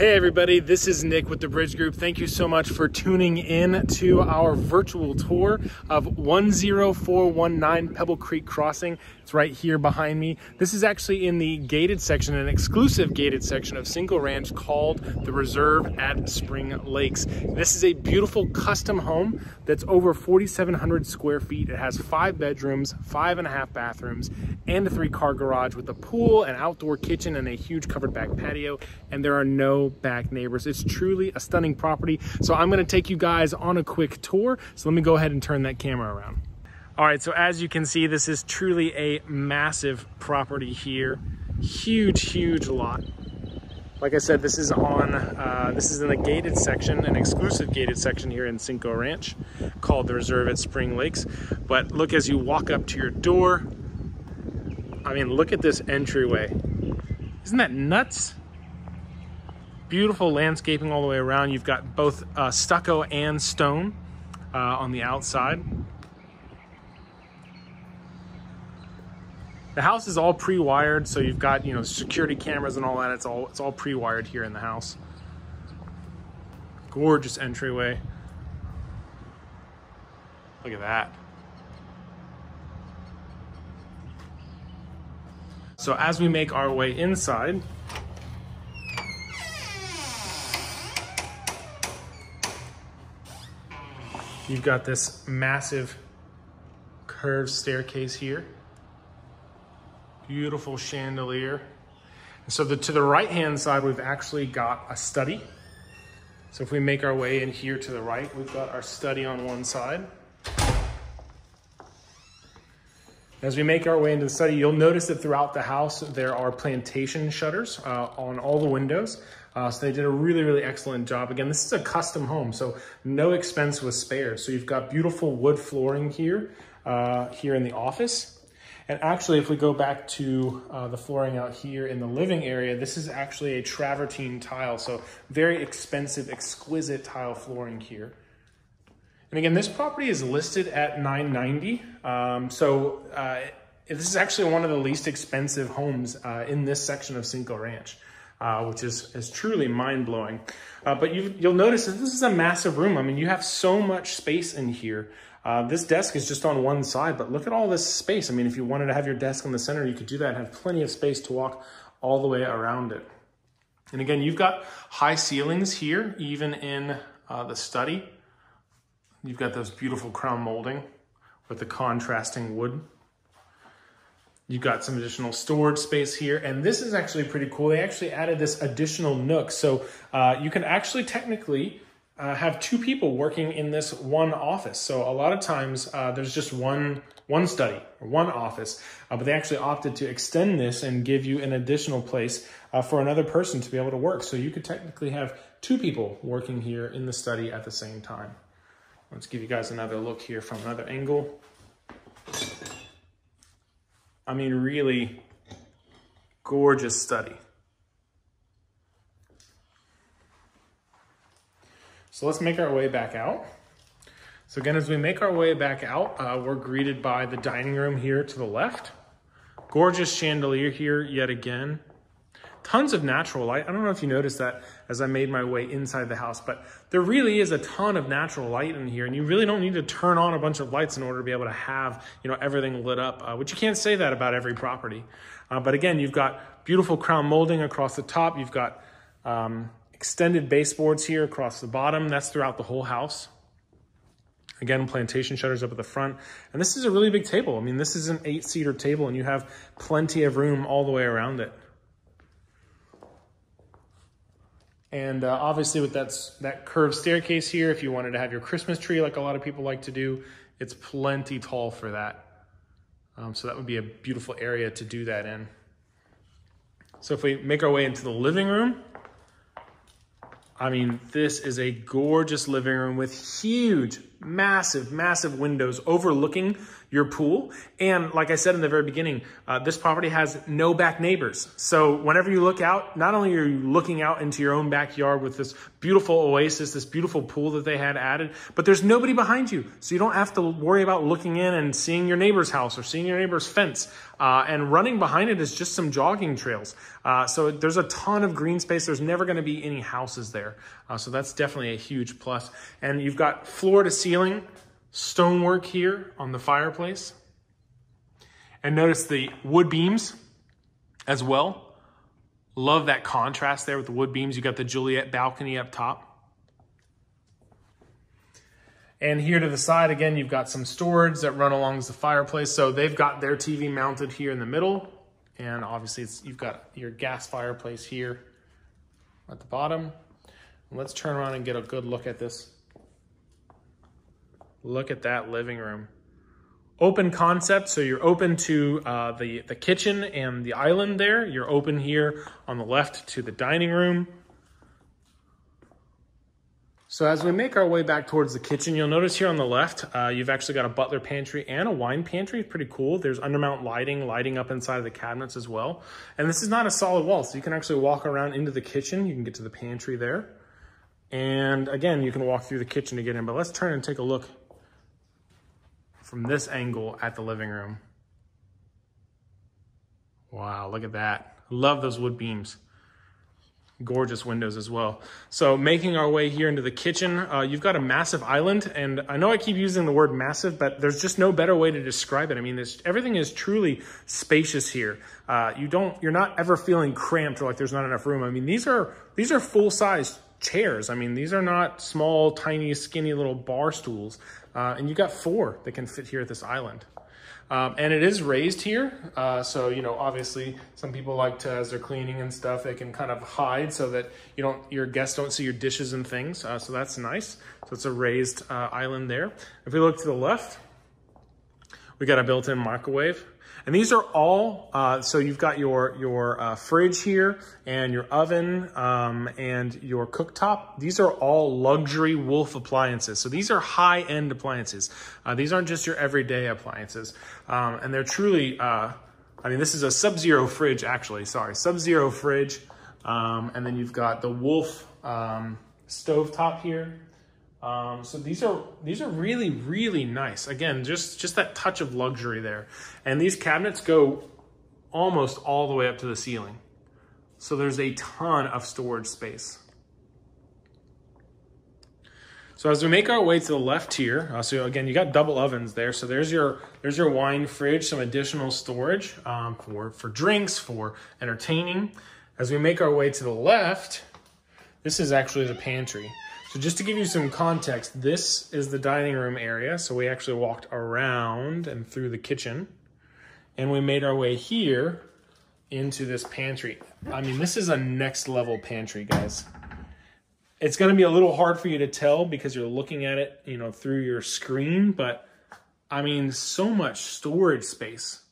Hey everybody, this is Nick with the Bridge Group. Thank you so much for tuning in to our virtual tour of 10419 Pebble Creek Crossing. It's right here behind me. This is actually in the gated section, an exclusive gated section of Cinco Ranch called the Reserve at Spring Lakes. This is a beautiful custom home that's over 4,700 square feet. It has 5 bedrooms, 5.5 bathrooms, and a 3-car garage with a pool, an outdoor kitchen, and a huge covered back patio. And there are no back neighbors. It's truly a stunning property. So I'm going to take you guys on a quick tour. So let me go ahead and turn that camera around. All right, so as you can see, this is truly a massive property here. Huge lot. Like I said, this is in the gated section, an exclusive gated section here in Cinco Ranch called the Reserve at Spring Lakes. But look, as you walk up to your door, I mean, look at this entryway. Isn't that nuts? Beautiful landscaping all the way around. You've got both stucco and stone on the outside. The house is all pre-wired, so you've got, you know, security cameras and all that. It's all pre-wired here in the house. Gorgeous entryway. Look at that. So as we make our way inside, you've got this massive curved staircase here. Beautiful chandelier. And so to the right-hand side, we've actually got a study. So if we make our way in here to the right, we've got our study on one side. As we make our way into the study, you'll notice that throughout the house, there are plantation shutters on all the windows. So they did a really excellent job. Again, this is a custom home, so no expense was spared. So you've got beautiful wood flooring here, here in the office. And actually, if we go back to the flooring out here in the living area, this is actually a travertine tile. So very expensive, exquisite tile flooring here. And again, this property is listed at $990. This is actually one of the least expensive homes in this section of Cinco Ranch, which is truly mind-blowing. But you'll notice that this is a massive room. I mean, you have so much space in here. This desk is just on one side, but look at all this space. I mean, if you wanted to have your desk in the center, you could do that and have plenty of space to walk all the way around it. And again, you've got high ceilings here, even in the study. You've got those beautiful crown molding with the contrasting wood. You've got some additional storage space here. And this is actually pretty cool. They actually added this additional nook. So you can actually technically have 2 people working in this one office. So a lot of times there's just one study or one office, but they actually opted to extend this and give you an additional place for another person to be able to work. So you could technically have 2 people working here in the study at the same time. Let's give you guys another look here from another angle. I mean, really gorgeous study. So let's make our way back out. So again, as we make our way back out, we're greeted by the dining room here to the left. Gorgeous chandelier here yet again. Tons of natural light. I don't know if you noticed that as I made my way inside the house, but there really is a ton of natural light in here, and you really don't need to turn on a bunch of lights in order to be able to have, you know, everything lit up, which you can't say that about every property. But again, you've got beautiful crown molding across the top. You've got extended baseboards here across the bottom. That's throughout the whole house. Again, plantation shutters up at the front. And this is a really big table. I mean, this is an 8-seater table, and you have plenty of room all the way around it. And obviously with that curved staircase here, if you wanted to have your Christmas tree like a lot of people like to do, it's plenty tall for that. So that would be a beautiful area to do that in. So if we make our way into the living room, I mean, this is a gorgeous living room with huge, massive windows overlooking, your pool. And like I said in the very beginning, this property has no back neighbors. So whenever you look out, not only are you looking out into your own backyard with this beautiful oasis, this beautiful pool that they had added, but there's nobody behind you. So you don't have to worry about looking in and seeing your neighbor's house or seeing your neighbor's fence. And running behind it is just some jogging trails. So there's a ton of green space. There's never going to be any houses there. So that's definitely a huge plus. And you've got floor to ceiling stonework here on the fireplace. And notice the wood beams as well. Love that contrast there with the wood beams. You got the Juliet balcony up top. And here to the side, again, you've got some storage that run along the fireplace. So they've got their TV mounted here in the middle. And obviously you've got your gas fireplace here at the bottom. And let's turn around and get a good look at this. Look at that living room. Open concept, so you're open to the kitchen and the island there. You're open here on the left to the dining room. So as we make our way back towards the kitchen, you'll notice here on the left, you've actually got a butler pantry and a wine pantry. It's pretty cool. There's undermount lighting up inside of the cabinets as well. And this is not a solid wall, so you can actually walk around into the kitchen. You can get to the pantry there. And again, you can walk through the kitchen to get in, but let's turn and take a look from this angle at the living room. Wow, look at that. Love those wood beams. Gorgeous windows as well. So making our way here into the kitchen, you've got a massive island, and I know I keep using the word massive, but there's just no better way to describe it. I mean, everything is truly spacious here. You're not ever feeling cramped or like there's not enough room. I mean, these are full-size chairs. I mean, these are not small, tiny, skinny little bar stools. And you've got 4 that can fit here at this island. And it is raised here. So, you know, obviously some people like to, as they're cleaning and stuff, they can kind of hide so that your guests don't see your dishes and things. So that's nice. So it's a raised island there. If we look to the left, we got a built-in microwave. And these are all, so you've got your fridge here and your oven and your cooktop. These are all luxury Wolf appliances. So these are high-end appliances. These aren't just your everyday appliances. And they're truly, I mean, this is a Sub-Zero fridge, actually. Sorry, Sub-Zero fridge. And then you've got the Wolf stovetop here. So these are really, really nice. Again, just that touch of luxury there. And these cabinets go almost all the way up to the ceiling. So there's a ton of storage space. So as we make our way to the left here, so again, you got double ovens there. So there's your wine fridge, some additional storage for drinks, for entertaining. As we make our way to the left, this is actually the pantry. So just to give you some context, this is the dining room area. So we actually walked around and through the kitchen, and we made our way here into this pantry. I mean, this is a next level pantry, guys. It's gonna be a little hard for you to tell because you're looking at it, you know, through your screen, but I mean, so much storage space.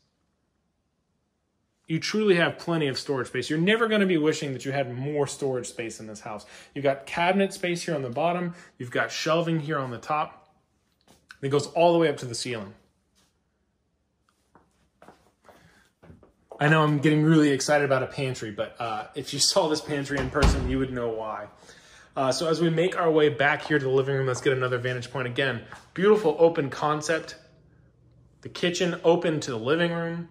You truly have plenty of storage space. You're never going to be wishing that you had more storage space in this house. You've got cabinet space here on the bottom. You've got shelving here on the top. It goes all the way up to the ceiling. I know I'm getting really excited about a pantry, but if you saw this pantry in person, you would know why. So as we make our way back here to the living room, let's get another vantage point. Again, beautiful open concept. The kitchen open to the living room.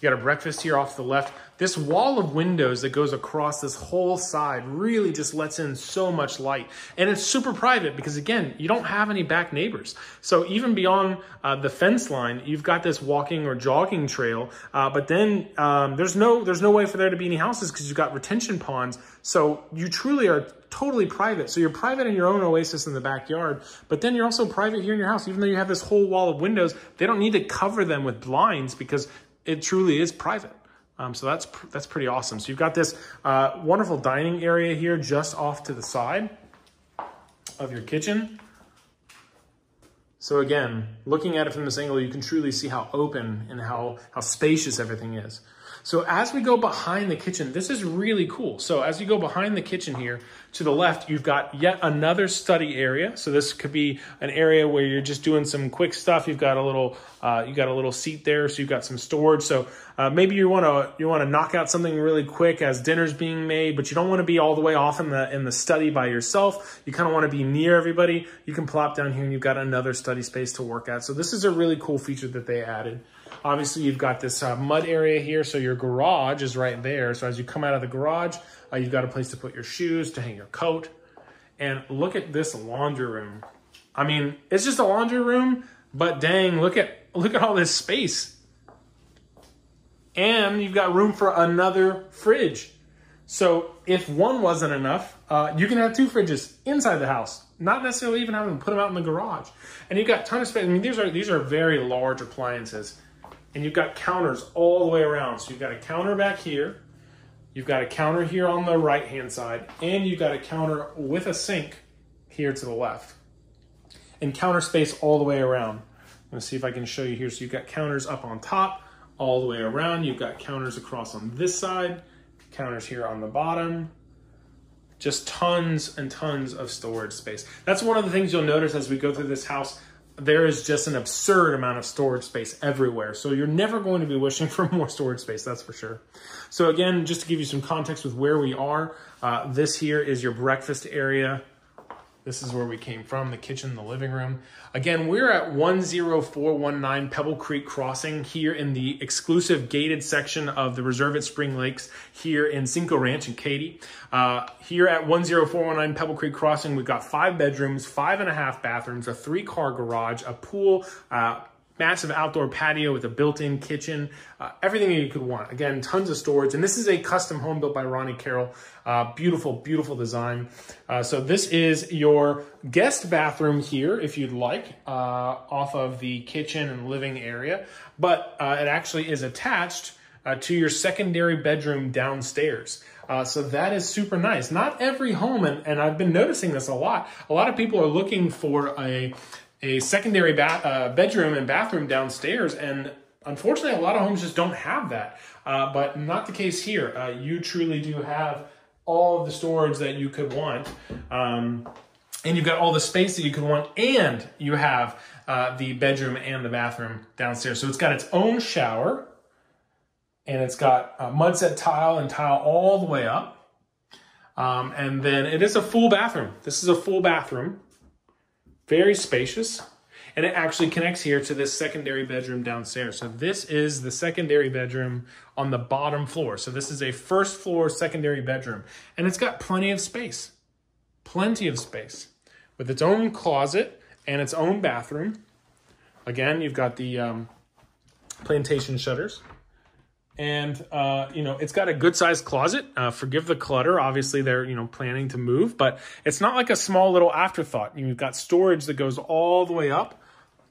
You got a breakfast here off to the left. This wall of windows that goes across this whole side really just lets in so much light. And it's super private because, again, you don't have any back neighbors. So even beyond the fence line, you've got this walking or jogging trail. But then there's no way for there to be any houses because you've got retention ponds. So you truly are totally private. So you're private in your own oasis in the backyard, but then you're also private here in your house. Even though you have this whole wall of windows, they don't need to cover them with blinds because it truly is private. So that's pretty awesome. So you've got this wonderful dining area here just off to the side of your kitchen. So again, looking at it from this angle, you can truly see how open and how spacious everything is. So as we go behind the kitchen, this is really cool. So as you go behind the kitchen here to the left, you've got yet another study area. So this could be an area where you're just doing some quick stuff. You've got a little seat there, so you've got some storage. So maybe you want to knock out something really quick as dinner's being made, but you don't want to be all the way off in the study by yourself. You kind of want to be near everybody. You can plop down here and you've got another study space to work at. So this is a really cool feature that they added. Obviously, you've got this mud area here, so your garage is right there. So as you come out of the garage, you've got a place to put your shoes, to hang your coat. And look at this laundry room. I mean, it's just a laundry room, but dang, look at all this space. And you've got room for another fridge. So if one wasn't enough, you can have 2 fridges inside the house, not necessarily even having to put them out in the garage. And you've got a ton of space. I mean, these are very large appliances. And you've got counters all the way around. So you've got a counter back here. You've got a counter here on the right-hand side. And you've got a counter with a sink here to the left. And counter space all the way around. I'm gonna see if I can show you here. So you've got counters up on top, all the way around. You've got counters across on this side, counters here on the bottom. Just tons and tons of storage space. That's one of the things you'll notice as we go through this house. There is just an absurd amount of storage space everywhere. So you're never going to be wishing for more storage space, that's for sure. So again, just to give you some context with where we are, this here is your breakfast area. This is where we came from, the kitchen, the living room. Again, we're at 10419 Pebble Creek Crossing here in the exclusive gated section of the Reserve at Spring Lakes here in Cinco Ranch in Katy. Here at 10419 Pebble Creek Crossing, we've got 5 bedrooms, 5.5 bathrooms, a 3-car garage, a pool, massive outdoor patio with a built-in kitchen, everything you could want. Again, tons of storage. And this is a custom home built by Ronnie Carroll. Beautiful, beautiful design. So this is your guest bathroom here, if you'd like, off of the kitchen and living area. But it actually is attached to your secondary bedroom downstairs. So that is super nice. Not every home, and I've been noticing this a lot of people are looking for a secondary bedroom and bathroom downstairs, and unfortunately a lot of homes just don't have that, but not the case here. You truly do have all of the storage that you could want, and you've got all the space that you could want, and you have the bedroom and the bathroom downstairs. So it's got its own shower, and it's got mud set tile and tile all the way up, and then it is a full bathroom. This is a full bathroom. Very spacious, and it actually connects here to this secondary bedroom downstairs. So this is the secondary bedroom on the bottom floor. So this is a first floor secondary bedroom, and it's got plenty of space with its own closet and its own bathroom. Again, you've got the plantation shutters. And, it's got a good sized closet. Forgive the clutter. Obviously they're, planning to move, but it's not like a small little afterthought. You've got storage that goes all the way up.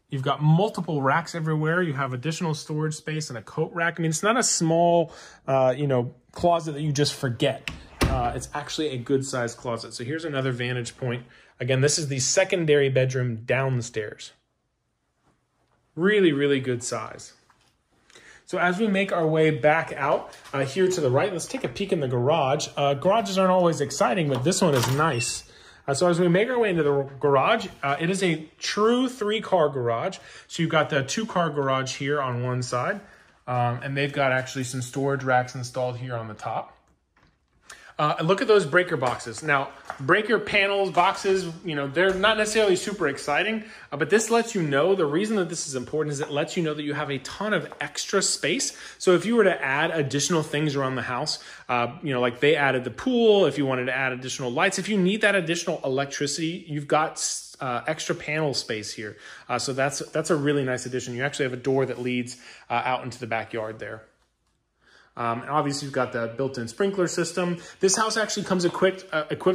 You've got multiple racks everywhere. You have additional storage space and a coat rack. I mean, it's not a small, closet that you just forget. It's actually a good sized closet. So here's another vantage point. Again, this is the secondary bedroom downstairs. Really, really good size. So as we make our way back out here to the right, let's take a peek in the garage. Garages aren't always exciting, but this one is nice. So as we make our way into the garage, it is a true 3-car garage. So you've got the 2-car garage here on one side, and they've got actually some storage racks installed here on the top. Look at those breaker boxes. Now, breaker panels, boxes, they're not necessarily super exciting, but this lets you know, the reason that this is important is it lets you know that you have a ton of extra space. So if you were to add additional things around the house, like they added the pool, if you wanted to add additional lights, if you need that additional electricity, you've got extra panel space here. So that's a really nice addition. You actually have a door that leads out into the backyard there. And obviously you've got the built-in sprinkler system. This house actually comes equipped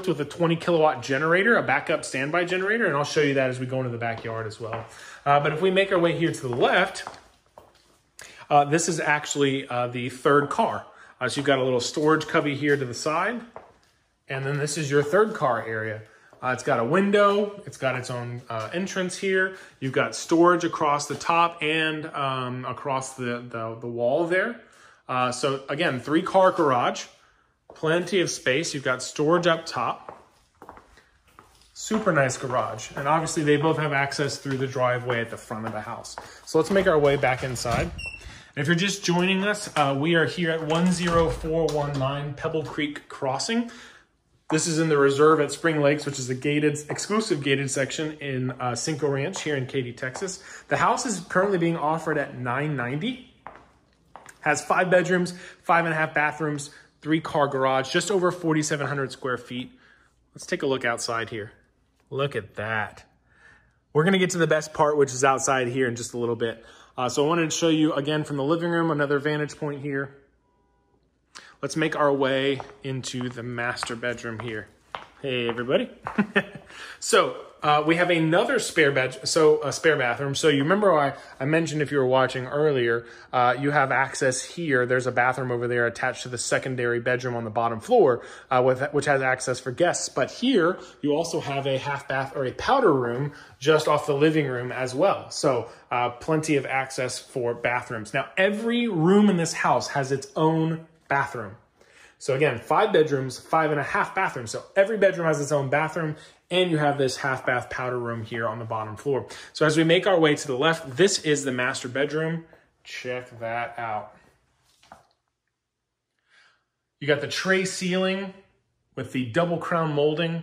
with a 20 kilowatt generator, a backup standby generator, and I'll show you that as we go into the backyard as well. But if we make our way here to the left, this is actually the 3rd car. So you've got a little storage cubby here to the side, and then this is your 3rd car area. It's got a window, it's got its own entrance here. You've got storage across the top and across the wall there. So again, 3-car garage, plenty of space. You've got storage up top. Super nice garage. And obviously they both have access through the driveway at the front of the house. So let's make our way back inside. And if you're just joining us, we are here at 10419 Pebble Creek Crossing. This is in the reserve at Spring Lakes, which is the exclusive gated section in Cinco Ranch here in Katy, Texas. The house is currently being offered at $990. Has 5 bedrooms, 5.5 bathrooms, 3-car garage, just over 4,700 square feet. Let's take a look outside here. Look at that. We're gonna get to the best part, which is outside here in just a little bit. So I wanted to show you again from the living room, another vantage point here. Let's make our way into the master bedroom here. Hey, everybody. So we have another spare bathroom. So you remember I mentioned, if you were watching earlier, you have access here. There's a bathroom over there attached to the secondary bedroom on the bottom floor, which has access for guests. But here you also have a half bath or a powder room just off the living room as well. So plenty of access for bathrooms. Now, every room in this house has its own bathroom. So again, 5 bedrooms, 5.5 bathrooms. So every bedroom has its own bathroom, and you have this half bath powder room here on the bottom floor. So as we make our way to the left, this is the master bedroom. Check that out. You got the tray ceiling with the double crown molding.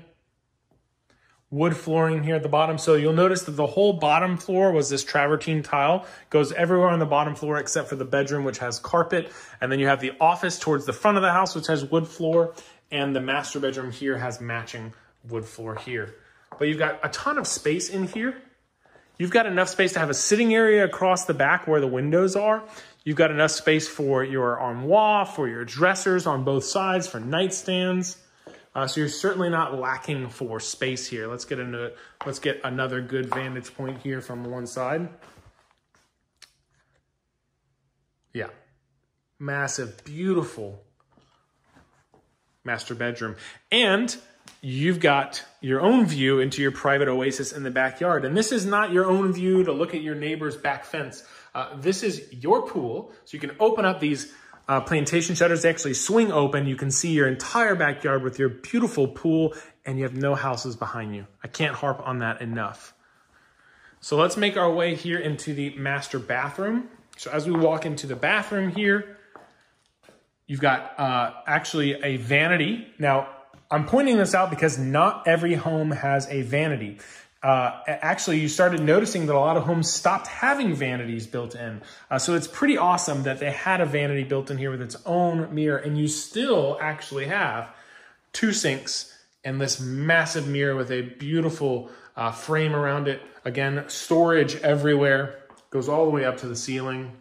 Wood flooring here at the bottom. So you'll notice that the whole bottom floor was this travertine tile. Goes everywhere on the bottom floor except for the bedroom, which has carpet. And then you have the office towards the front of the house, which has wood floor. And the master bedroom here has matching wood floor here. But you've got a ton of space in here. You've got enough space to have a sitting area across the back where the windows are. You've got enough space for your armoire, for your dressers on both sides, for nightstands. So you're certainly not lacking for space here. Let's get another good vantage point here from one side. Yeah, massive, beautiful master bedroom. And you've got your own view into your private oasis in the backyard. And this is not your own view to look at your neighbor's back fence. This is your pool. So you can open up these plantation shutters. They actually swing open. You can see your entire backyard with your beautiful pool, and you have no houses behind you. I can't harp on that enough. So let's make our way here into the master bathroom. So as we walk into the bathroom here, you've got actually a vanity. Now, I'm pointing this out because not every home has a vanity. Actually, you started noticing that a lot of homes stopped having vanities built in. So it's pretty awesome that they had a vanity built in here with its own mirror, and you still actually have 2 sinks and this massive mirror with a beautiful frame around it. Again, storage everywhere, goes all the way up to the ceiling.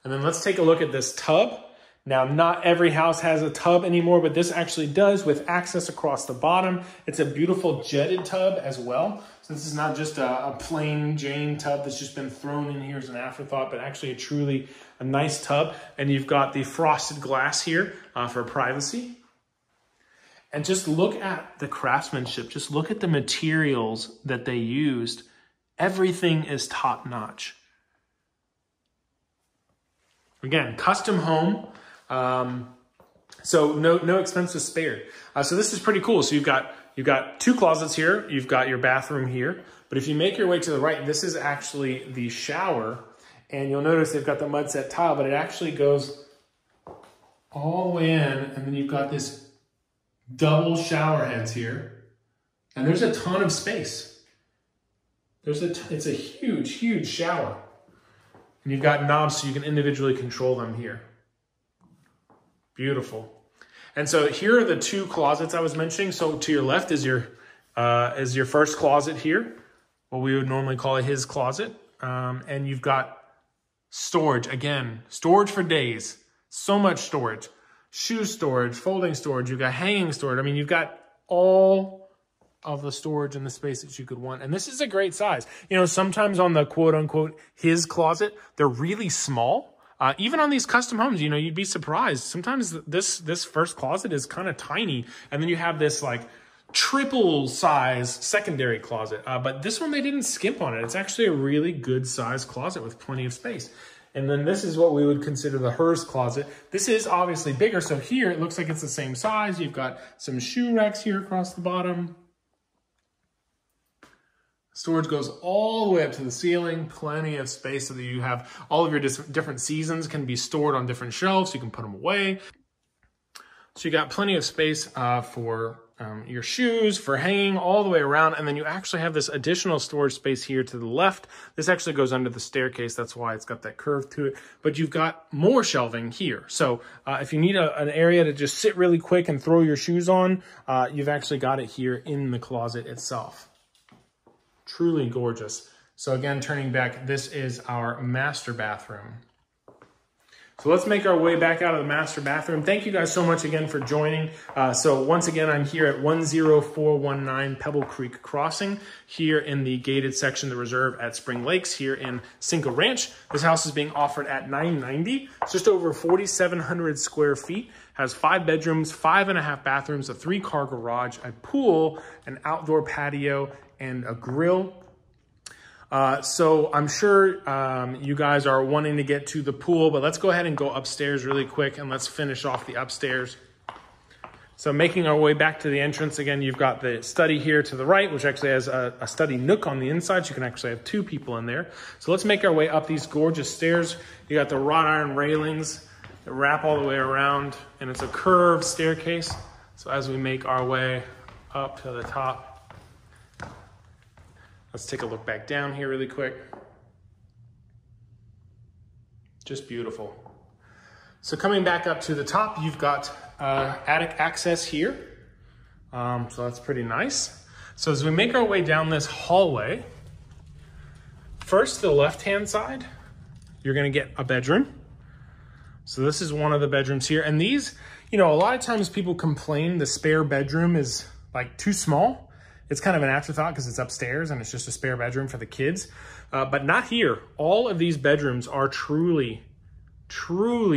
And then let's take a look at this tub. Now, not every house has a tub anymore, but this actually does with access across the bottom. It's a beautiful jetted tub as well. So this is not just a plain Jane tub that's just been thrown in here as an afterthought, but actually a nice tub. And you've got the frosted glass here for privacy. And just look at the craftsmanship. Just look at the materials that they used. Everything is top notch. Again, custom home. So no expenses spared. So this is pretty cool. So you've got 2 closets here. You've got your bathroom here. But if you make your way to the right, this is actually the shower. And you'll notice they've got the mud set tile, but it actually goes all the way in. And then you've got this double shower heads here. And there's a ton of space. It's a huge, huge shower. And you've got knobs so you can individually control them here. Beautiful. And so here are the 2 closets I was mentioning. So to your left is your first closet here, what we would normally call his closet. And you've got storage, again, storage for days. So much storage. Shoe storage, folding storage, you've got hanging storage. I mean, you've got all of the storage and the space that you could want. And this is a great size. You know, sometimes on the quote unquote his closet, they're really small. Even on these custom homes, you know, you'd be surprised. Sometimes this first closet is kind of tiny. And then you have this like triple size secondary closet. But this one, they didn't skimp on it. It's actually a really good size closet with plenty of space. And then this is what we would consider the Hearst Closet. This is obviously bigger, so here it looks like it's the same size. You've got some shoe racks here across the bottom. Storage goes all the way up to the ceiling, plenty of space so that you have all of your different seasons can be stored on different shelves. You can put them away. So you got plenty of space for your shoes, for hanging all the way around. And then you actually have this additional storage space here to the left. This actually goes under the staircase. That's why it's got that curve to it. But you've got more shelving here. So if you need an area to just sit really quick and throw your shoes on, you've actually got it here in the closet itself. Truly gorgeous. So again, turning back, this is our master bathroom. So let's make our way back out of the master bathroom. Thank you guys so much again for joining. So once again, I'm here at 10419 Pebble Creek Crossing, here in the gated section of the reserve at Spring Lakes, here in Cinco Ranch. This house is being offered at $990. It's just over 4,700 square feet. Has 5 bedrooms, 5.5 bathrooms, a 3-car garage, a pool, an outdoor patio, and a grill. So I'm sure you guys are wanting to get to the pool, but let's go ahead and go upstairs really quick and let's finish off the upstairs. So making our way back to the entrance, again, you've got the study here to the right, which actually has a study nook on the inside, so you can actually have 2 people in there. So let's make our way up these gorgeous stairs. You got the wrought iron railings that wrap all the way around, and it's a curved staircase. So as we make our way up to the top, let's take a look back down here really quick. Just beautiful. So coming back up to the top, you've got attic access here. So that's pretty nice. So as we make our way down this hallway, first the left-hand side, you're gonna get a bedroom. So this is one of the bedrooms here. And these, you know, a lot of times people complain the spare bedroom is like too small. It's kind of an afterthought because it's upstairs and it's just a spare bedroom for the kids. But not here. All of these bedrooms are truly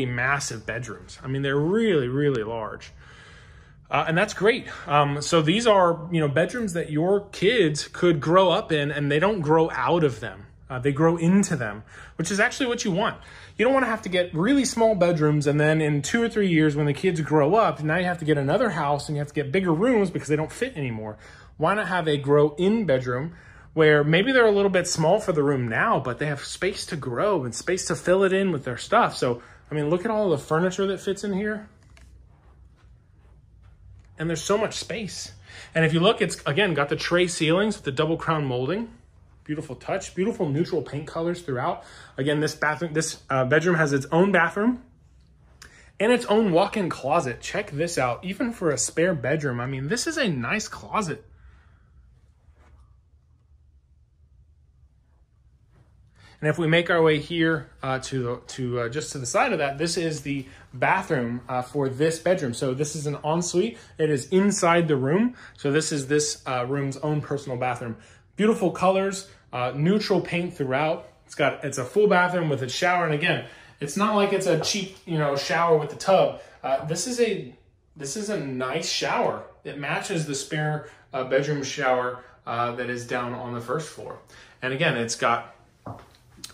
massive bedrooms. I mean, they're really, really large. And that's great. So these are, you know, bedrooms that your kids could grow up in and they don't grow out of them. They grow into them, which is actually what you want. You don't want to have to get really small bedrooms and then in 2 or 3 years when the kids grow up, now you have to get another house and you have to get bigger rooms because they don't fit anymore. Why not have a grow-in bedroom where maybe they're a little bit small for the room now, but they have space to grow and space to fill it in with their stuff. So, I mean, look at all the furniture that fits in here. And there's so much space. And if you look, it's, again, got the tray ceilings with the double crown molding. Beautiful touch, beautiful neutral paint colors throughout. Again, this bedroom has its own bathroom and its own walk-in closet. Check this out. Even for a spare bedroom, I mean, this is a nice closet. And if we make our way here just to the side of that, this is the bathroom for this bedroom. So this is an ensuite. It is inside the room. So this is this room's own personal bathroom. Beautiful colors, neutral paint throughout. It's a full bathroom with a shower. And again, it's not like it's a cheap, you know, shower with the tub. This is a nice shower. It matches the spare bedroom shower that is down on the first floor. And again, it's got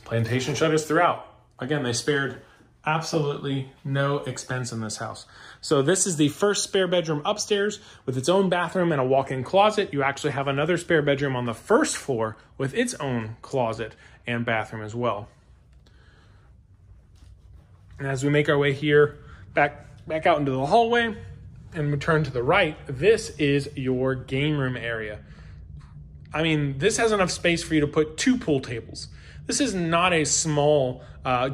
plantation shutters throughout. Again, they spared absolutely no expense in this house. So this is the first spare bedroom upstairs with its own bathroom and a walk-in closet. You actually have another spare bedroom on the first floor with its own closet and bathroom as well. And as we make our way here back out into the hallway and return to the right, this is your game room area. I mean, this has enough space for you to put 2 pool tables. This is not a small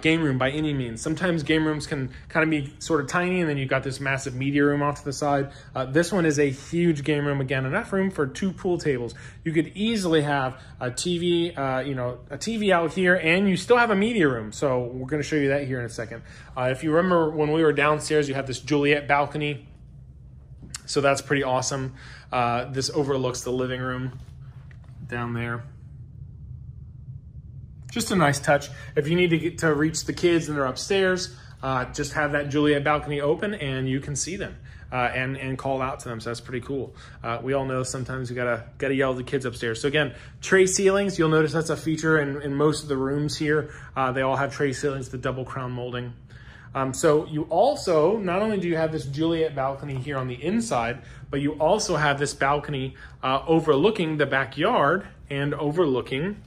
game room by any means. Sometimes game rooms can kind of be sort of tiny and then you've got this massive media room off to the side. This one is a huge game room. Again, enough room for 2 pool tables. You could easily have a TV, a TV out here and you still have a media room. So we're gonna show you that here in a second. If you remember when we were downstairs, you have this Juliet balcony. So that's pretty awesome. This overlooks the living room down there. Just a nice touch. If you need to reach the kids and they're upstairs, just have that Juliet balcony open and you can see them and call out to them. So that's pretty cool. We all know sometimes we gotta yell at the kids upstairs. So again, tray ceilings, you'll notice that's a feature in most of the rooms here. They all have tray ceilings, the double crown molding. So you also, not only do you have this Juliet balcony here on the inside, but you also have this balcony overlooking the backyard and overlooking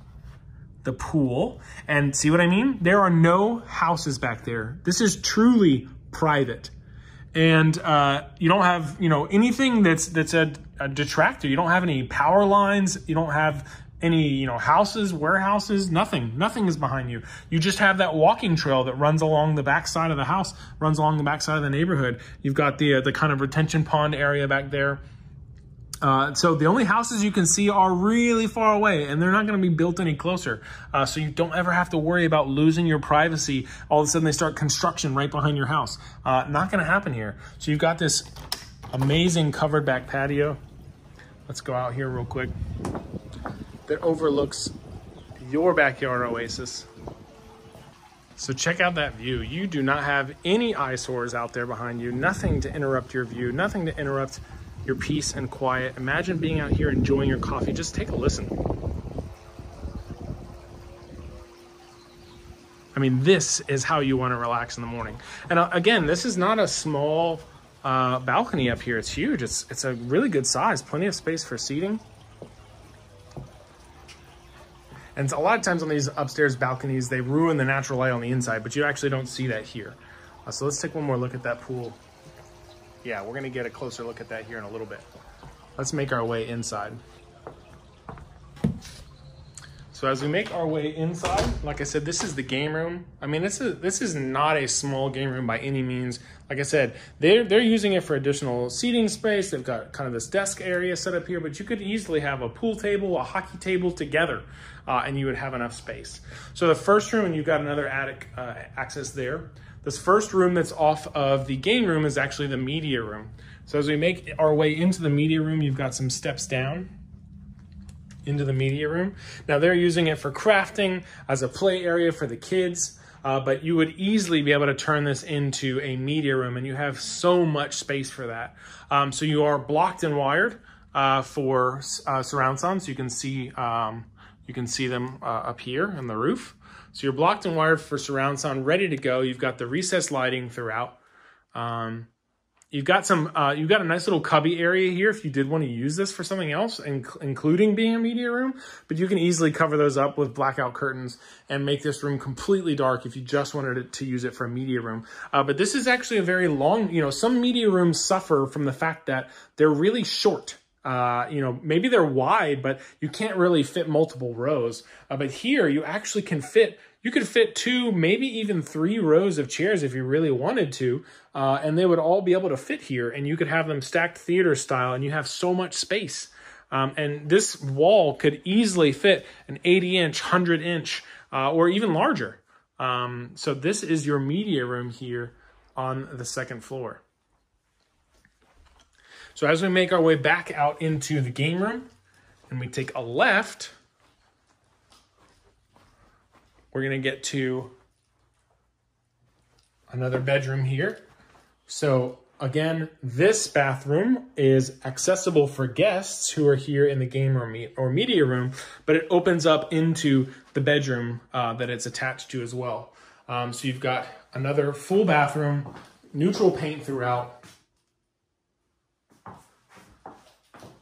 the pool. And see what I mean? There are no houses back there. This is truly private. And you don't have, anything that's a detractor. You don't have any power lines. You don't have any, houses, warehouses, nothing is behind you. You just have that walking trail that runs along the back side of the house, runs along the back side of the neighborhood. You've got the kind of retention pond area back there. So the only houses you can see are really far away, and they're not going to be built any closer. So you don't ever have to worry about losing your privacy. All of a sudden they start construction right behind your house. Not going to happen here. So you've got this amazing covered back patio. Let's go out here real quick. That overlooks your backyard oasis. So check out that view. You do not have any eyesores out there behind you. Nothing to interrupt your view. Nothing to interrupt your peace and quiet. Imagine being out here enjoying your coffee. Just take a listen. I mean, this is how you want to relax in the morning. And again, this is not a small balcony up here. It's huge. It's a really good size. Plenty of space for seating. And a lot of times on these upstairs balconies, they ruin the natural light on the inside, but you actually don't see that here. So let's take one more look at that pool. Yeah, we're gonna get a closer look at that here in a little bit. Let's make our way inside. So as we make our way inside, like I said, this is the game room. I mean, this is not a small game room by any means. Like I said, they're using it for additional seating space. They've got kind of this desk area set up here, but you could easily have a pool table, a hockey table together, and you would have enough space. So the first room, and you've got another attic access there. This first room that's off of the game room is actually the media room. So as we make our way into the media room, you've got some steps down into the media room. Now they're using it for crafting as a play area for the kids, but you would easily be able to turn this into a media room, and you have so much space for that. So you are blocked and wired for surround sound, so you can see them up here on the roof. So you're blocked and wired for surround sound, ready to go. You've got the recessed lighting throughout. You've got a nice little cubby area here if you did want to use this for something else, including being a media room, but you can easily cover those up with blackout curtains and make this room completely dark if you just wanted to use it for a media room. But this is actually a very long, some media rooms suffer from the fact that they're really short. Maybe they're wide, but you can't really fit multiple rows. But here you actually can fit, you could fit 2, maybe even 3 rows of chairs if you really wanted to, and they would all be able to fit here, and you could have them stacked theater style, and you have so much space. And this wall could easily fit an 80-inch, 100-inch, or even larger. So this is your media room here on the second floor. So as we make our way back out into the game room and we take a left, we're going to get to another bedroom here. So again, this bathroom is accessible for guests who are here in the game room or media room, but it opens up into the bedroom that it's attached to as well. So you've got another full bathroom, neutral paint throughout.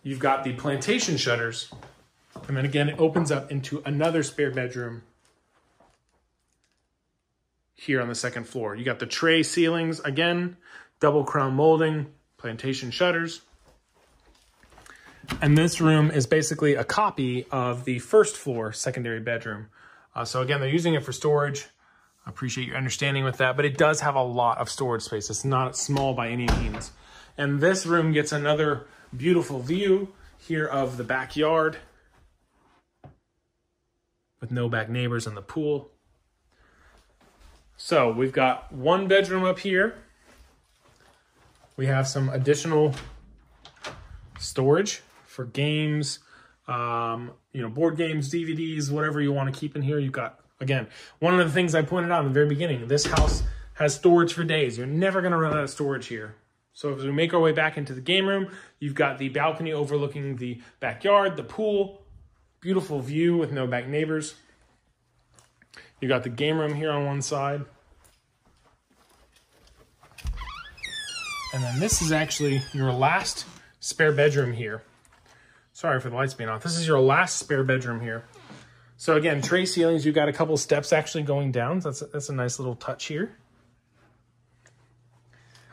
You've got the plantation shutters, and then again, it opens up into another spare bedroom here on the second floor. You got the tray ceilings, again, double crown molding, plantation shutters. And this room is basically a copy of the first floor secondary bedroom. So again, they're using it for storage. I appreciate your understanding with that, but it does have a lot of storage space. It's not small by any means. And this room gets another beautiful view here of the backyard with no back neighbors and the pool. So we've got one bedroom up here. We have some additional storage for games, board games, DVDs, whatever you want to keep in here. You've got, again, one of the things I pointed out in the very beginning, this house has storage for days. You're never gonna run out of storage here. So as we make our way back into the game room, you've got the balcony overlooking the backyard, the pool, beautiful view with no back neighbors. You got the game room here on one side. And then this is actually your last spare bedroom here. Sorry for the lights being off. This is your last spare bedroom here. So again, tray ceilings, you've got a couple steps actually going down. So that's a nice little touch here.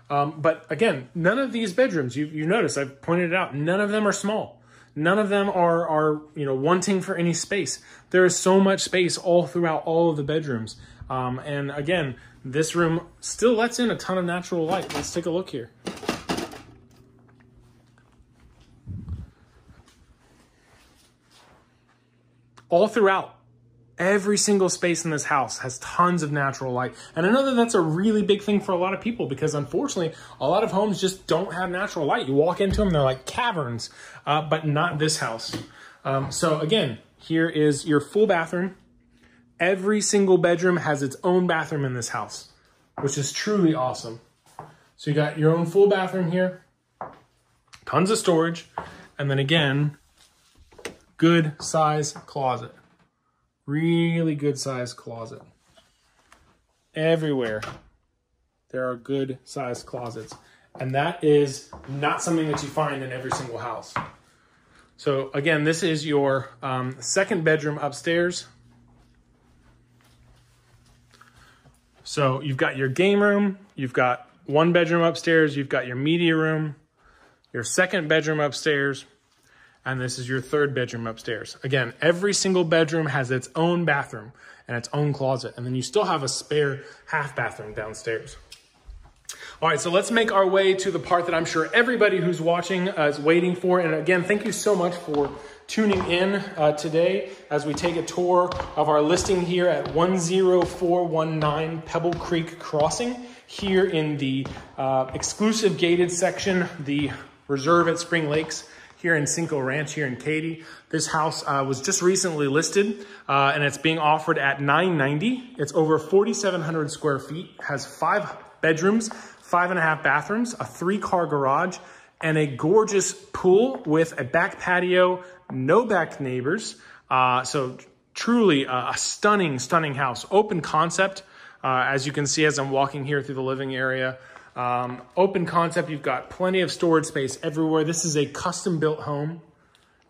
But again, none of these bedrooms, you notice, I've pointed it out, none of them are small. None of them are wanting for any space. There is so much space all throughout all of the bedrooms. And again, this room still lets in a ton of natural light. Let's take a look here. All throughout, every single space in this house has tons of natural light. And I know that that's a really big thing for a lot of people because unfortunately, a lot of homes just don't have natural light. You walk into them, they're like caverns, but not this house. So again, here is your full bathroom. Every single bedroom has its own bathroom in this house, which is truly awesome. So you got your own full bathroom here, tons of storage, and then again, good size closet. Really good size closet. Everywhere there are good size closets. And that is not something that you find in every single house. So again, this is your second bedroom upstairs. So you've got your game room, you've got one bedroom upstairs, you've got your media room, your second bedroom upstairs, and this is your third bedroom upstairs. Again, every single bedroom has its own bathroom and its own closet. And then you still have a spare half bathroom downstairs. All right, so let's make our way to the part that I'm sure everybody who's watching is waiting for. And again, thank you so much for tuning in today as we take a tour of our listing here at 10419 Pebble Creek Crossing here in the exclusive gated section, the Reserve at Spring Lakes, here in Cinco Ranch, here in Katy. This house was just recently listed and it's being offered at $990. It's over 4,700 square feet, has 5 bedrooms, 5.5 bathrooms, a 3-car garage, and a gorgeous pool with a back patio, no back neighbors. So truly a stunning, stunning house. Open concept, as you can see as I'm walking here through the living area. Open concept, you've got plenty of storage space everywhere. This is a custom built home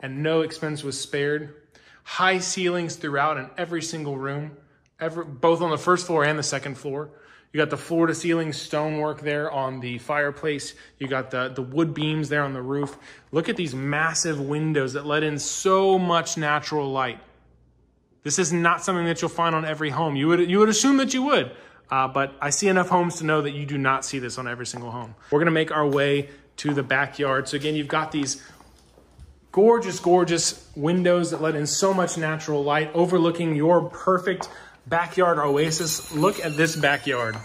and no expense was spared. High ceilings throughout in every single room, both on the first floor and the second floor. You got the floor to ceiling stonework there on the fireplace. You got the wood beams there on the roof. Look at these massive windows that let in so much natural light. This is not something that you'll find on every home. You would assume that you would. But I see enough homes to know that you do not see this on every single home. We're gonna make our way to the backyard. So again, you've got these gorgeous, gorgeous windows that let in so much natural light overlooking your perfect backyard oasis. Look at this backyard.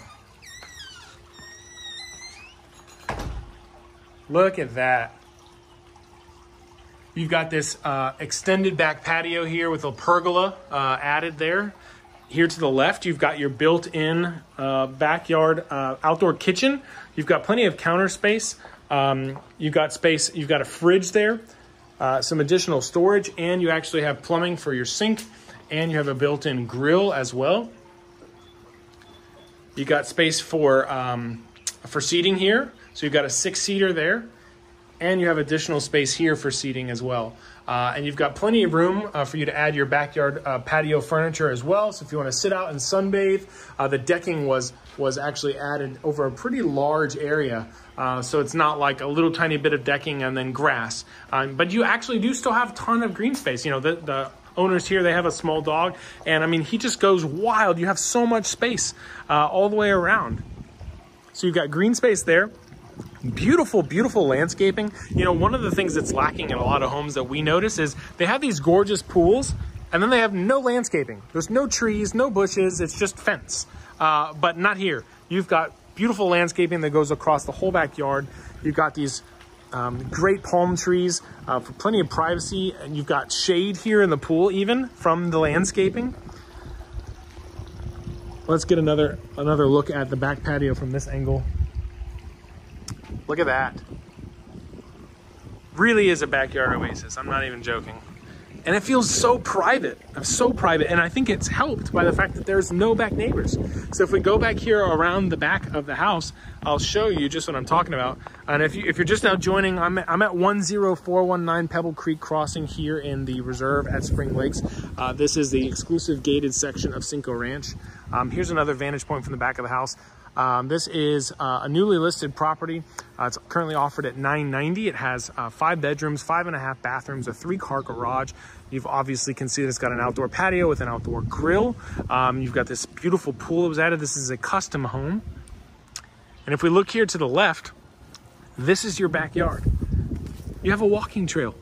Look at that. You've got this extended back patio here with a pergola added there. Here to the left, you've got your built-in backyard outdoor kitchen. You've got plenty of counter space. You've got space, you've got a fridge there, some additional storage, and you actually have plumbing for your sink, and you have a built-in grill as well. You got space for seating here. So you've got a 6-seater there, and you have additional space here for seating as well. And you've got plenty of room for you to add your backyard patio furniture as well. So if you want to sit out and sunbathe, the decking was actually added over a pretty large area. So it's not like a little tiny bit of decking and then grass. But you actually do still have a ton of green space. You know, the owners here, they have a small dog. And I mean, he just goes wild. You have so much space all the way around. So you've got green space there. Beautiful, beautiful landscaping. You know, one of the things that's lacking in a lot of homes that we notice is they have these gorgeous pools and then they have no landscaping. There's no trees, no bushes, it's just fence. But not here. You've got beautiful landscaping that goes across the whole backyard. You've got these great palm trees for plenty of privacy, and you've got shade here in the pool even from the landscaping. Let's get another look at the back patio from this angle. Look at that. Really is a backyard oasis. I'm not even joking. And it feels so private, and I think it's helped by the fact that there's no back neighbors. So if we go back here around the back of the house, I'll show you just what I'm talking about. And if you're just now joining, I'm at 10419 Pebble Creek Crossing here in the reserve at Spring Lakes. This is the exclusive gated section of Cinco Ranch. Here's another vantage point from the back of the house. This is a newly listed property. It's currently offered at $990. It has 5 bedrooms, 5.5 bathrooms, a 3-car garage. You've obviously can see that it's got an outdoor patio with an outdoor grill. You've got this beautiful pool that was added. This is a custom home. And if we look here to the left, this is your backyard. You have a walking trail.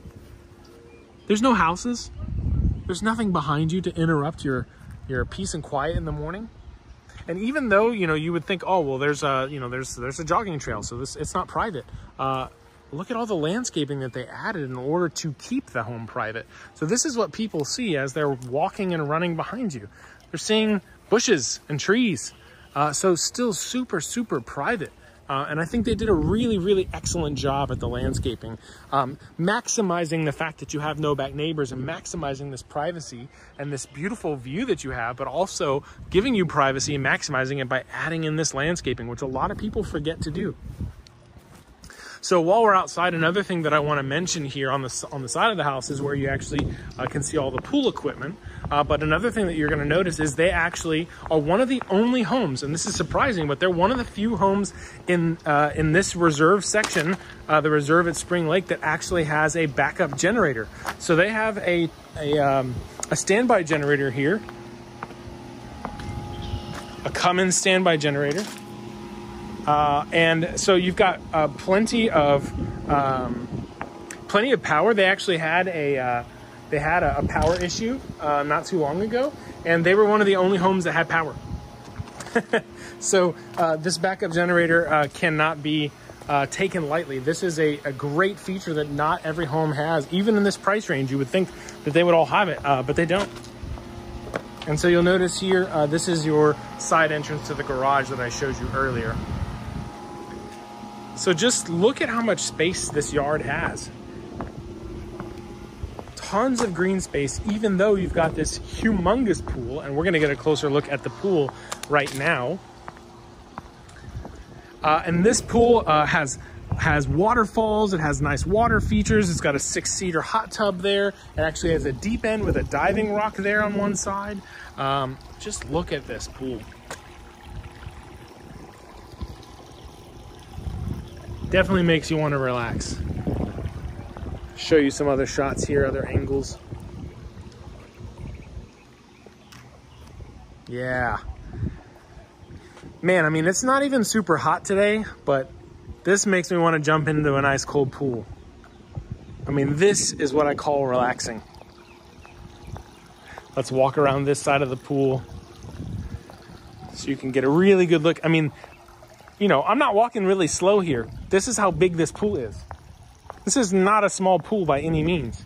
There's no houses. There's nothing behind you to interrupt your peace and quiet in the morning. And even though, you know, you would think, oh, well, there's a jogging trail, so it's not private. Look at all the landscaping that they added in order to keep the home private. So this is what people see as they're walking and running behind you. They're seeing bushes and trees. So still super, super private. And I think they did a really, really excellent job at the landscaping, maximizing the fact that you have no back neighbors and maximizing this privacy and this beautiful view that you have, but also giving you privacy and maximizing it by adding in this landscaping, which a lot of people forget to do. So while we're outside, another thing that I want to mention here on the side of the house is where you actually can see all the pool equipment. But another thing that you're going to notice is they actually are one of the only homes, and this is surprising, but they're one of the few homes in this reserve section, the reserve at Spring Lake, that actually has a backup generator. So they have a standby generator here, a Cummins standby generator. And so you've got plenty of power. They actually had a power issue not too long ago, and they were one of the only homes that had power. So this backup generator cannot be taken lightly. This is a great feature that not every home has. Even in this price range, you would think that they would all have it, but they don't. And so you'll notice here, this is your side entrance to the garage that I showed you earlier. So just look at how much space this yard has. Tons of green space, even though you've got this humongous pool, and we're gonna get a closer look at the pool right now. And this pool has waterfalls, it has nice water features, it's got a 6-seater hot tub there, it actually has a deep end with a diving rock there on one side. Just look at this pool. Definitely makes you want to relax. Show you some other shots here, other angles. Yeah. Man, I mean, it's not even super hot today, but this makes me want to jump into a nice cold pool. I mean, this is what I call relaxing. Let's walk around this side of the pool so you can get a really good look. I mean, you know, I'm not walking really slow here. This is how big this pool is. This is not a small pool by any means.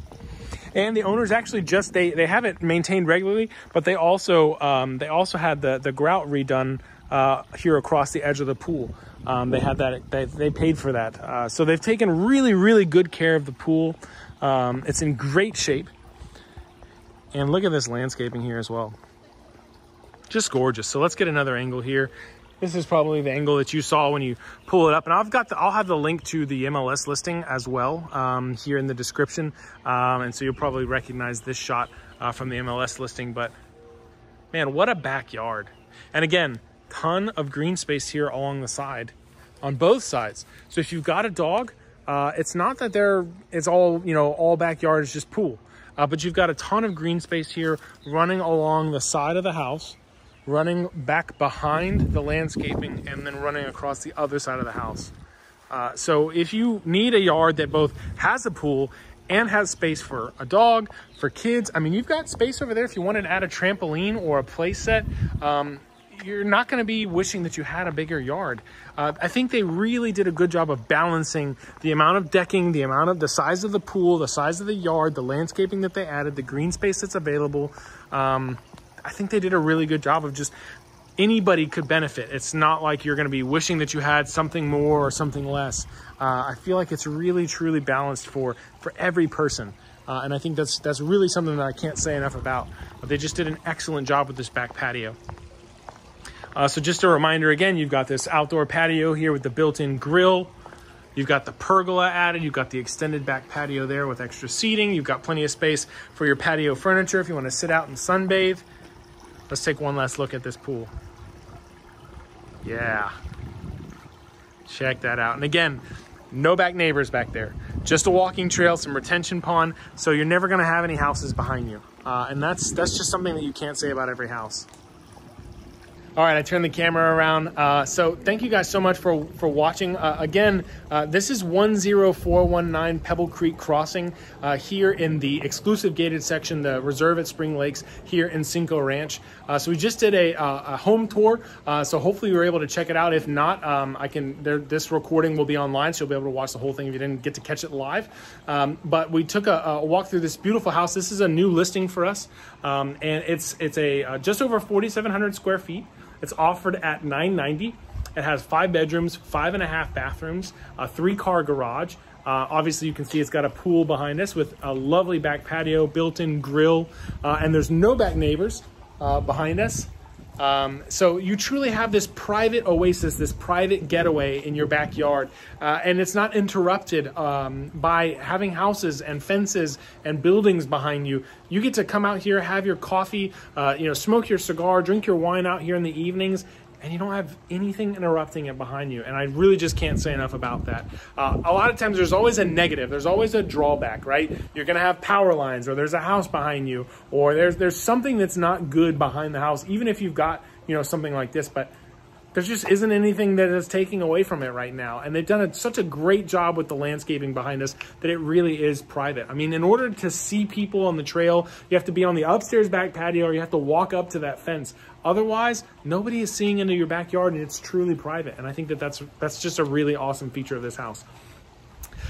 And the owners actually just, they have it maintained regularly, but they also had the grout redone here across the edge of the pool. They had that, they paid for that. So they've taken really, really good care of the pool. It's in great shape. And look at this landscaping here as well. Just gorgeous. So let's get another angle here. This is probably the angle that you saw when you pull it up. And I'll have the link to the MLS listing as well here in the description. And so you'll probably recognize this shot from the MLS listing. But man, what a backyard. And again, ton of green space here along the side, on both sides. So if you've got a dog, it's not that it's all, you know, all backyard is just pool. But you've got a ton of green space here running along the side of the house, running back behind the landscaping, and then running across the other side of the house. So if you need a yard that both has a pool and has space for a dog, for kids, I mean, you've got space over there if you wanted to add a trampoline or a play set. You're not going to be wishing that you had a bigger yard. I think they really did a good job of balancing the amount of decking, the size of the pool, the size of the yard, the landscaping that they added, the green space that's available. I think they did a really good job of just anybody could benefit. It's not like you're going to be wishing that you had something more or something less. I feel like it's really, truly balanced for every person. And I think that's really something that I can't say enough about. They just did an excellent job with this back patio. So just a reminder again, you've got this outdoor patio here with the built-in grill. You've got the pergola added. You've got the extended back patio there with extra seating. You've got plenty of space for your patio furniture if you want to sit out and sunbathe. Let's take one last look at this pool. Yeah. Check that out. And again, no back neighbors back there. Just a walking trail, some retention pond. So you're never going to have any houses behind you. And that's just something that you can't say about every house. All right, I turned the camera around. So thank you guys so much for watching. Again, this is 10419 Pebble Creek Crossing here in the exclusive gated section, the reserve at Spring Lakes here in Cinco Ranch. So we just did a home tour. So hopefully you were able to check it out. If not, this recording will be online, so you'll be able to watch the whole thing if you didn't get to catch it live. But we took a walk through this beautiful house. This is a new listing for us, and it's a just over 4,700 square feet. It's offered at $990. It has 5 bedrooms, 5.5 bathrooms, a 3-car garage. Obviously, you can see it's got a pool behind us with a lovely back patio, built-in grill, and there's no back neighbors behind us. So you truly have this private oasis, this private getaway in your backyard, and it's not interrupted by having houses and fences and buildings behind you. You get to come out here, have your coffee, smoke your cigar, drink your wine out here in the evenings, and you don't have anything interrupting it behind you. And I really just can't say enough about that. A lot of times there's always a negative. There's always a drawback, right? You're going to have power lines, or there's a house behind you, or there's something that's not good behind the house, even if you've got, something like this. But there just isn't anything that is taking away from it right now. And they've done such a great job with the landscaping behind us that it really is private. I mean, in order to see people on the trail, you have to be on the upstairs back patio, or you have to walk up to that fence. Otherwise, nobody is seeing into your backyard, and it's truly private. And I think that's just a really awesome feature of this house.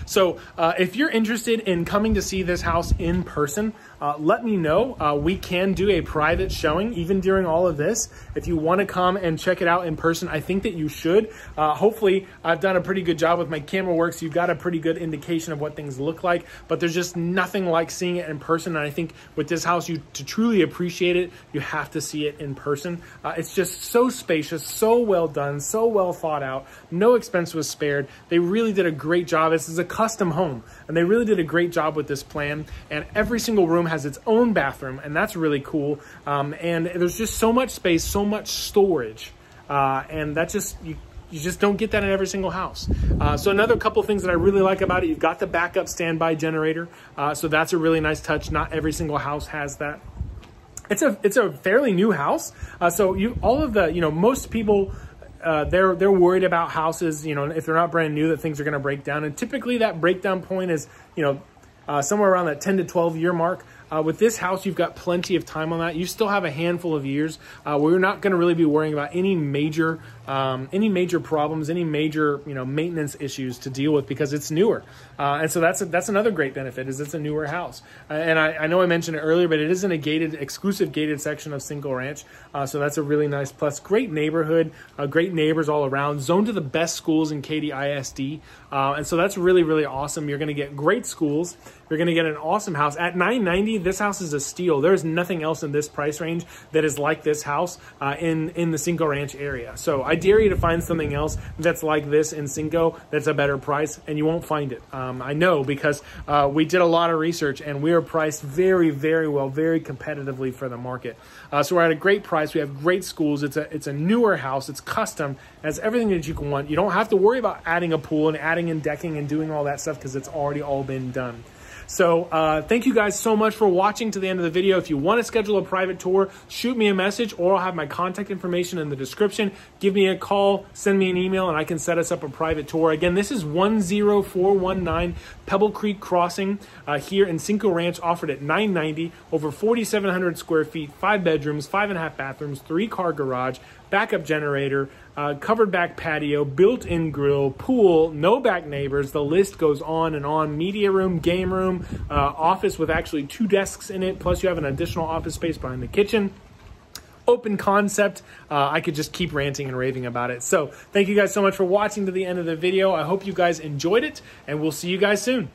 So if you're interested in coming to see this house in person, let me know. We can do a private showing even during all of this. If you want to come and check it out in person, I think that you should. Hopefully, I've done a pretty good job with my camera work, so you've got a pretty good indication of what things look like. But there's just nothing like seeing it in person. And I think with this house, to truly appreciate it, you have to see it in person. It's just so spacious, so well done, so well thought out. No expense was spared. They really did a great job. This is a custom home, and they really did a great job with this plan. And every single room has its own bathroom, and that's really cool. And there's just so much space, so much storage, and that just you just don't get that in every single house. So another couple things that I really like about it, you've got the backup standby generator, so that's a really nice touch. Not every single house has that. It's a fairly new house, so most people, they're worried about houses, if they're not brand new, that things are going to break down. And typically that breakdown point is, somewhere around that 10 to 12 year mark. With this house, you've got plenty of time on that. You still have a handful of years where you're not going to really be worrying about any major problems, any major maintenance issues to deal with, because it's newer. And so that's another great benefit, is it's a newer house. And I know I mentioned it earlier, but it is in a exclusive gated section of Cinco Ranch. So that's a really nice plus. Great neighborhood, great neighbors all around, zoned to the best schools in KATY ISD. And so that's really, really awesome. You're going to get great schools. You're going to get an awesome house. At $990, this house is a steal. There's nothing else in this price range that is like this house in the Cinco Ranch area. So I dare you to find something else that's like this in Cinco that's a better price, and you won't find it. I know, because we did a lot of research, and we are priced very, very well, very competitively for the market. So we're at a great price. We have great schools. It's a newer house. It's custom. It has everything that you can want. You don't have to worry about adding a pool and adding in decking and doing all that stuff, because it's already all been done. So thank you guys so much for watching to the end of the video. If you want to schedule a private tour, shoot me a message, or I'll have my contact information in the description. Give me a call, send me an email, and I can set us up a private tour. Again, this is 10419 Pebble Creek Crossing here in Cinco Ranch, offered at $990, over 4,700 square feet, 5 bedrooms, 5.5 bathrooms, 3-car garage, backup generator, covered back patio, built-in grill, pool, no back neighbors. The list goes on and on. Media room, game room, office with actually 2 desks in it, plus you have an additional office space behind the kitchen. open concept, I could just keep ranting and raving about it. So thank you guys so much for watching to the end of the video. I hope you guys enjoyed it, and we'll see you guys soon.